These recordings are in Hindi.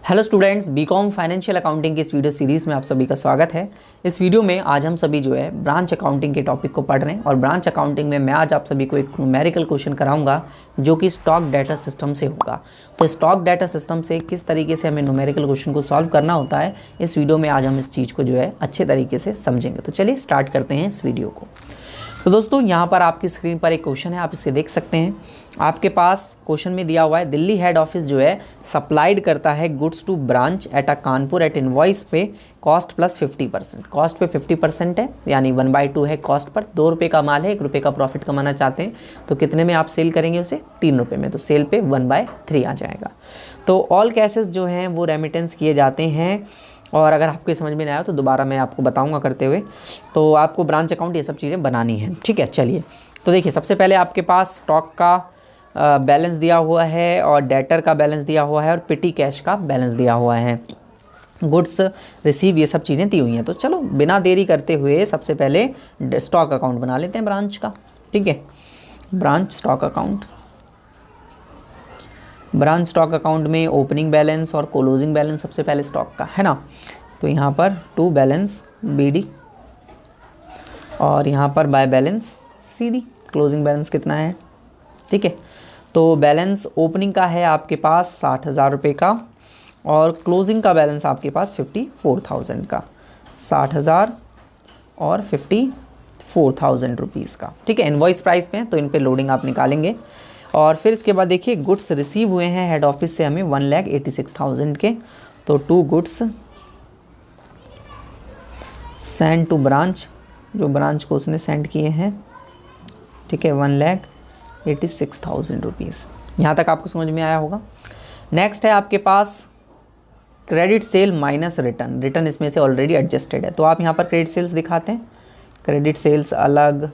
Hello students, BCom financial accounting की इस वीडियो सीरीज़ में आप सभी का स्वागत है। इस वीडियो में आज हम सभी जो है ब्रांच अकाउंटिंग के टॉपिक को पढ़ रहे हैं और ब्रांच अकाउंटिंग में मैं आज आप सभी को एक न्यूमेरिकल क्वेश्चन कराऊंगा जो कि स्टॉक डाटा सिस्टम से होगा। तो स्टॉक डाटा सिस्टम से किस तरीके से हमें न्यूमेरिकल क्वेश्चन को सॉल्व करना होता है, इस वीडियो में आज हम इस चीज़ को जो है अच्छे तरीके से समझेंगे। तो चलिए स्टार्ट करते हैं इस वीडियो को। तो दोस्तों, यहाँ पर आपकी स्क्रीन पर एक क्वेश्चन है, आप इसे देख सकते हैं। आपके पास क्वेश्चन में दिया हुआ है दिल्ली हेड ऑफिस जो है सप्लाइड करता है goods to branch at a Kanpur at invoice पे कॉस्ट प्लस 50%। कॉस्ट पे 50% है, यानी 1/2 है कॉस्ट पर। 2 रुपये का माल है, 1 रुपये का प्रॉफिट कमाना चाहते हैं, तो कितने में आप सेल करेंगे उसे? 3 रुपये में। तो सेल पे 1/3 आ जाएगा। तो ऑल कैसेस जो हैं वो रेमिटेंस किए जाते हैं। और अगर आपको समझ में नहीं आया तो दोबारा मैं आपको बताऊंगा करते हुए। तो आपको ब्रांच अकाउंट ये सब चीज़ें बनानी है, ठीक है। चलिए, तो देखिए, सबसे पहले आपके पास स्टॉक का बैलेंस दिया हुआ है और डेटर का बैलेंस दिया हुआ है और पिटी कैश का बैलेंस दिया हुआ है, गुड्स रिसीव, ये सब चीज़ें दी हुई हैं। तो चलो बिना देरी करते हुए सबसे पहले स्टॉक अकाउंट बना लेते हैं ब्रांच का, ठीक है। Branch stock account, branch stock account में ओपनिंग बैलेंस और क्लोजिंग बैलेंस सबसे पहले स्टॉक का है ना। तो यहाँ पर टू बैलेंस BD और यहाँ पर by balance CD। Closing balance कितना है, ठीक है। तो बैलेंस ओपनिंग का है आपके पास 60,000 रुपये का और क्लोजिंग का बैलेंस आपके पास 54,000 का। 60,000 और 54,000 रुपीज़ का, ठीक है। इनवॉइस प्राइस पे है तो इन पे लोडिंग आप निकालेंगे। और फिर इसके बाद देखिए, गुड्स रिसीव हुए हैं हेड ऑफिस से हमें 1,86,000 के। तो 2 गुड्स सेंड टू ब्रांच, जो ब्रांच को उसने सेंड किए हैं, ठीक है, 1,86,000 रुपीज़। यहाँ तक आपको समझ में आया होगा। नेक्स्ट है आपके पास credit sale minus return. Return इसमें से ऑलरेडी एडजस्टेड है, तो आप यहाँ पर क्रेडिट सेल्स दिखाते हैं। क्रेडिट सेल्स अलग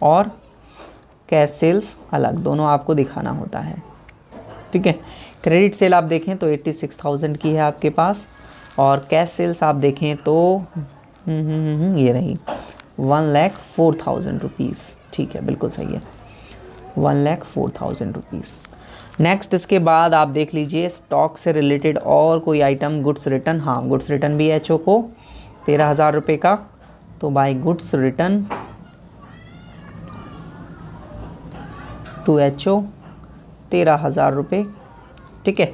और कैश सेल्स अलग, दोनों आपको दिखाना होता है, ठीक है। क्रेडिट सेल आप देखें तो 86,000 की है आपके पास और कैश सेल्स आप देखें तो ये रही 1,04,000 रुपीज़, ठीक है, बिल्कुल सही है, 1,04,000 रुपीज़। नेक्स्ट इसके बाद आप देख लीजिए स्टॉक से रिलेटेड और कोई आइटम, गुड्स रिटर्न। हाँ, गुड्स रिटर्न भी HO को 13,000 रुपये का। तो by goods return to HO 13,000 रुपये, ठीक है।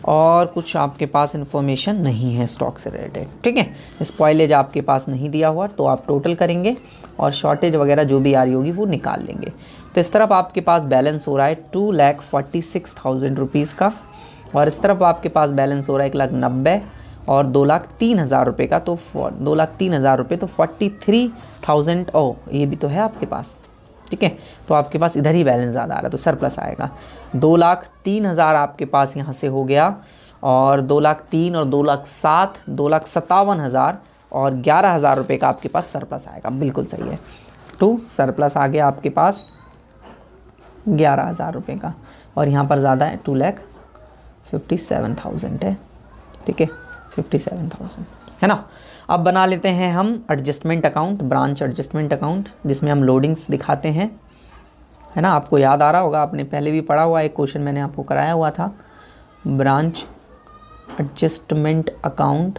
और कुछ आपके पास इन्फॉर्मेशन नहीं है स्टॉक से रिलेटेड, ठीक है। स्पॉइलेज आपके पास नहीं दिया हुआ, तो आप टोटल करेंगे और शॉर्टेज वगैरह जो भी आ रही होगी वो निकाल लेंगे। तो इस तरफ आपके पास बैलेंस हो रहा है 2,46,000 रुपीज़ का और इस तरफ आपके पास बैलेंस हो रहा है 1,90,000 और 2,03,000 रुपये का। तो 2,03,000 रुपये तो 43,000। ओ, ये भी तो है आपके पास, ठीक है। तो आपके पास इधर ही बैलेंस ज़्यादा आ रहा है, तो सरप्लस आएगा। 2,03,000 आपके पास यहाँ से हो गया और 2,03,000 और 2,07,000, 2,57,000 और 11,000 रुपये का आपके पास सरप्लस आएगा, बिल्कुल सही है। टू सरप्लस आ गया आपके पास 11,000 रुपये का और यहाँ पर ज़्यादा है, 2,57,000 है, ठीक है, 57,000 है ना। अब बना लेते हैं हम adjustment account, branch adjustment account, जिसमें हम लोडिंग्स दिखाते हैं, है ना। आपको याद आ रहा होगा, आपने पहले भी पढ़ा हुआ, एक क्वेश्चन मैंने आपको कराया हुआ था, ब्रांच एडजस्टमेंट अकाउंट,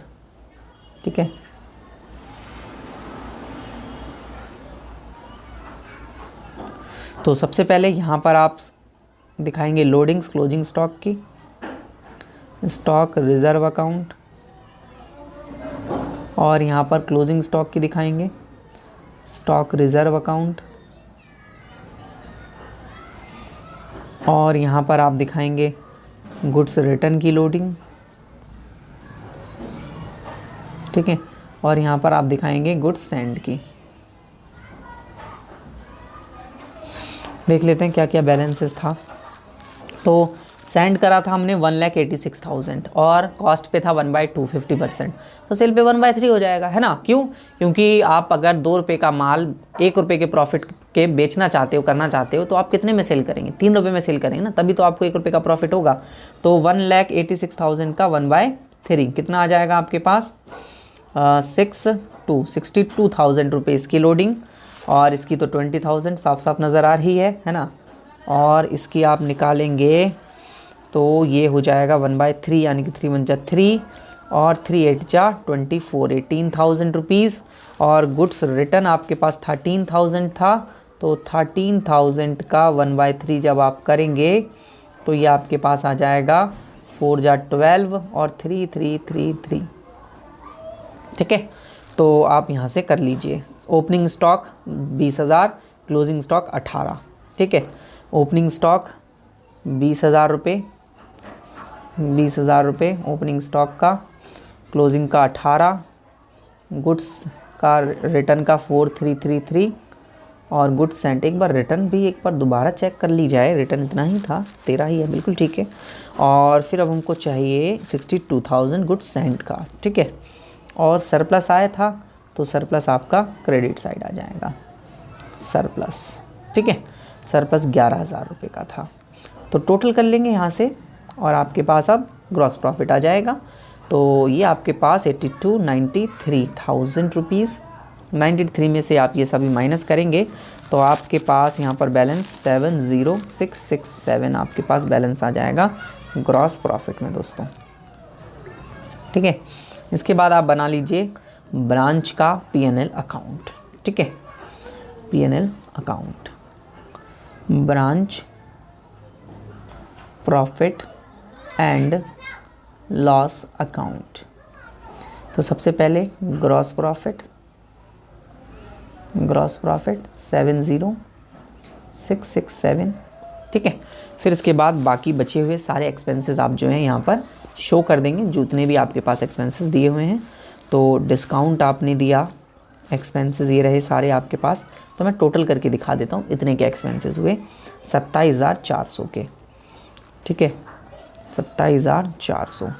ठीक है। तो सबसे पहले यहाँ पर आप दिखाएंगे लोडिंग्स क्लोजिंग स्टॉक की, स्टॉक रिजर्व अकाउंट, और यहाँ पर क्लोजिंग स्टॉक की दिखाएंगे, स्टॉक रिजर्व अकाउंट, और यहाँ पर आप दिखाएंगे गुड्स रिटर्न की लोडिंग, ठीक है, और यहाँ पर आप दिखाएंगे गुड्स सेंड की। देख लेते हैं क्या क्या बैलेंसेस था। तो सेंड करा था हमने 1,86,000 और कॉस्ट पे था 1/2 50%, तो सेल पे 1/3 हो जाएगा, है ना। क्यों? क्योंकि आप अगर 2 रुपये का माल 1 रुपये के प्रॉफिट के बेचना चाहते हो, करना चाहते हो, तो आप कितने में सेल करेंगे? 3 रुपये में सेल करेंगे ना, तभी तो आपको 1 रुपये का प्रॉफिट होगा। तो 1,86,000 का 1/3 कितना आ जाएगा आपके पास? 62,000 रुपीज़ की लोडिंग और इसकी तो 20,000 साफ साफ नज़र आ रही है ना। और इसकी आप निकालेंगे तो ये हो जाएगा 1/3 यानी कि 3 × 1 = 3 और 3 × 8 = 24, 18,000 रुपीज़। और गुड्स रिटर्न आपके पास 13,000 था, तो 13,000 का 1/3 जब आप करेंगे तो ये आपके पास आ जाएगा 4 × 12 और 3 3 3 3। ठीक है, तो आप यहाँ से कर लीजिए। Opening stock 20,000, closing stock 18। ठीक है, ओपनिंग स्टॉक 20,000 रुपये, 20,000 रुपये ओपनिंग स्टॉक का, क्लोजिंग का 18, गुड्स का रिटर्न का 4333 और गुड्स सेंट। एक बार रिटर्न भी एक बार दोबारा चेक कर ली जाए, रिटर्न इतना ही था, 13 ही है, बिल्कुल ठीक है। और फिर अब हमको चाहिए 62,000 गुड्स सेंट का। ठीक है, और सरप्लस आया था तो सरप्लस आपका क्रेडिट साइड आ जाएगा, सरप्लस। ठीक है, सरप्लस 11,000 रुपये का था, तो टोटल कर लेंगे यहाँ से और आपके पास अब ग्रॉस प्रॉफिट आ जाएगा। तो ये आपके पास 93,000 रुपीज़। 93 में से आप ये सभी माइनस करेंगे तो आपके पास यहाँ पर बैलेंस 70,667 आपके पास बैलेंस आ जाएगा ग्रॉस प्रॉफिट में दोस्तों। ठीक है, इसके बाद आप बना लीजिए ब्रांच का P&L अकाउंट। ठीक है, P&L account, branch profit and loss account. तो सबसे पहले ग्रॉस प्रॉफिट 70,667। ठीक है, फिर इसके बाद बाकी बचे हुए सारे एक्सपेंसेस आप जो हैं यहाँ पर शो कर देंगे, जितने भी आपके पास एक्सपेंसेस दिए हुए हैं। तो डिस्काउंट आपने दिया, एक्सपेंसेस ये रहे सारे आपके पास। तो मैं टोटल करके दिखा देता हूँ इतने के एक्सपेंसेस हुए 27,400 के। ठीक है, 27,400,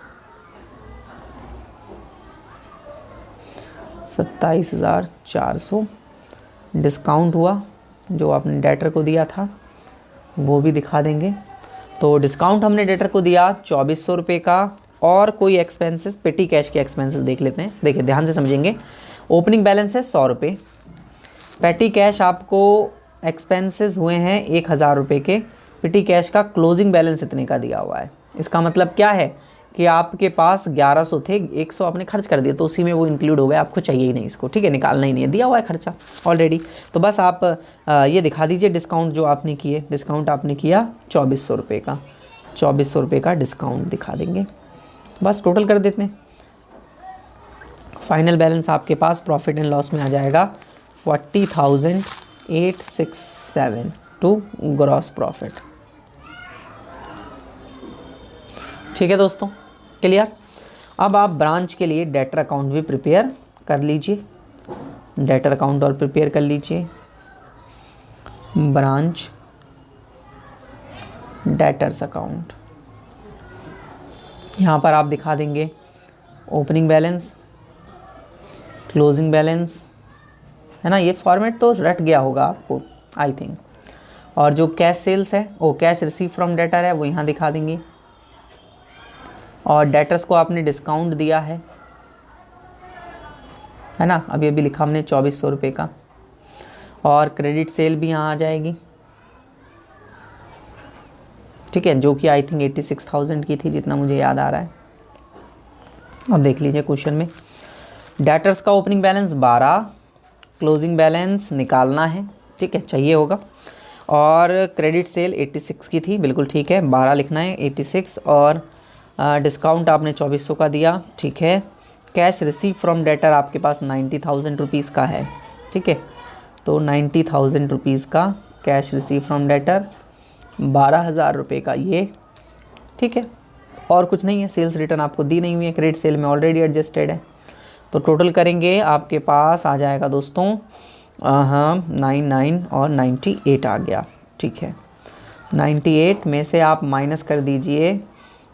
27,400 डिस्काउंट हुआ जो आपने डेटर को दिया था, वो भी दिखा देंगे। तो डिस्काउंट हमने डेटर को दिया 2,400 रुपये का। और कोई एक्सपेंसेस, पेटी कैश के एक्सपेंसेस देख लेते हैं। देखिए ध्यान से समझेंगे, ओपनिंग बैलेंस है 100 रुपये, पेटी कैश आपको एक्सपेंसेस हुए हैं 1,000 रुपये के, पेटी कैश का क्लोजिंग बैलेंस इतने का दिया हुआ है। इसका मतलब क्या है कि आपके पास 1100 थे, 100 आपने खर्च कर दिया तो उसी में वो इंक्लूड हो गया, आपको चाहिए ही नहीं इसको। ठीक है, निकालना ही नहीं है, दिया हुआ है खर्चा ऑलरेडी। तो बस आप ये दिखा दीजिए डिस्काउंट जो आपने किए। डिस्काउंट आपने किया 2,400 रुपये का, 2,400 रुपये का डिस्काउंट दिखा देंगे। बस टोटल कर देते हैं, फाइनल बैलेंस आपके पास प्रॉफिट एंड लॉस में आ जाएगा 40,867 टू ग्रॉस प्रॉफिट। ठीक है दोस्तों, क्लियर। अब आप ब्रांच के लिए डेटर अकाउंट भी प्रिपेयर कर लीजिए, डेटर अकाउंट और प्रिपेयर कर लीजिए। ब्रांच डेटर्स अकाउंट, यहाँ पर आप दिखा देंगे ओपनिंग बैलेंस, क्लोजिंग बैलेंस, है ना। ये फॉर्मेट तो रट गया होगा आपको आई थिंक। और जो कैश सेल्स है, वो कैश रिसीव फ्रॉम डेटर है, वो यहाँ दिखा देंगे। और डेटर्स को आपने डिस्काउंट दिया है ना, अभी अभी लिखा हमने 2,400 रुपये का। और क्रेडिट सेल भी यहाँ आ जाएगी। ठीक है, जो कि आई थिंक 86,000 की थी जितना मुझे याद आ रहा है। अब देख लीजिए क्वेश्चन में, डेटर्स का ओपनिंग बैलेंस 12, क्लोजिंग बैलेंस निकालना है। ठीक है, चाहिए होगा। और क्रेडिट सेल 86 की थी, बिल्कुल ठीक है, 12 लिखना है, 86। और डिस्काउंट आपने 2,400 का दिया। ठीक है, कैश रिसीव फ्रॉम डेटर आपके पास 90,000 रुपीज़ का है। ठीक है, तो 90,000 रुपीज़ का कैश रिसीव फ्रॉम डेटर, 12,000 रुपये का ये। ठीक है, और कुछ नहीं है, सेल्स रिटर्न आपको दी नहीं हुई है, क्रेडिट सेल में ऑलरेडी एडजस्टेड है। तो टोटल करेंगे आपके पास आ जाएगा दोस्तों 99 और 98 आ गया। ठीक है, 98 में से आप माइनस कर दीजिए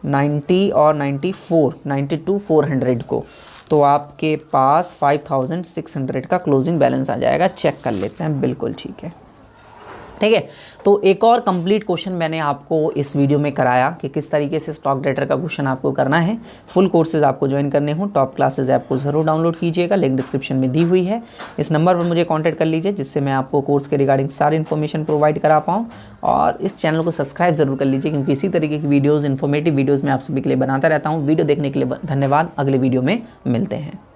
90 और 94, 92,400 को, तो आपके पास 5,600 का क्लोजिंग बैलेंस आ जाएगा। चेक कर लेते हैं, बिल्कुल ठीक है। ठीक है। तो एक और कंप्लीट क्वेश्चन मैंने आपको इस वीडियो में कराया कि किस तरीके से स्टॉक डेटर का क्वेश्चन आपको करना है। फुल कोर्सेज आपको ज्वाइन करने हो, टॉप क्लासेज ऐप को ज़रूर डाउनलोड कीजिएगा, लिंक डिस्क्रिप्शन में दी हुई है। इस नंबर पर मुझे कॉन्टैक्ट कर लीजिए जिससे मैं आपको कोर्स के रिगार्डिंग सारी इन्फॉर्मेशन प्रोवाइड करा पाऊँ। और इस चैनल को सब्सक्राइब जरूर कर लीजिए क्योंकि इसी तरीके की वीडियोज़, इन्फॉर्मेटिव वीडियोज़ मैं आप सभी के लिए बनाता रहता हूँ। वीडियो देखने के लिए धन्यवाद। अगले वीडियो में मिलते हैं।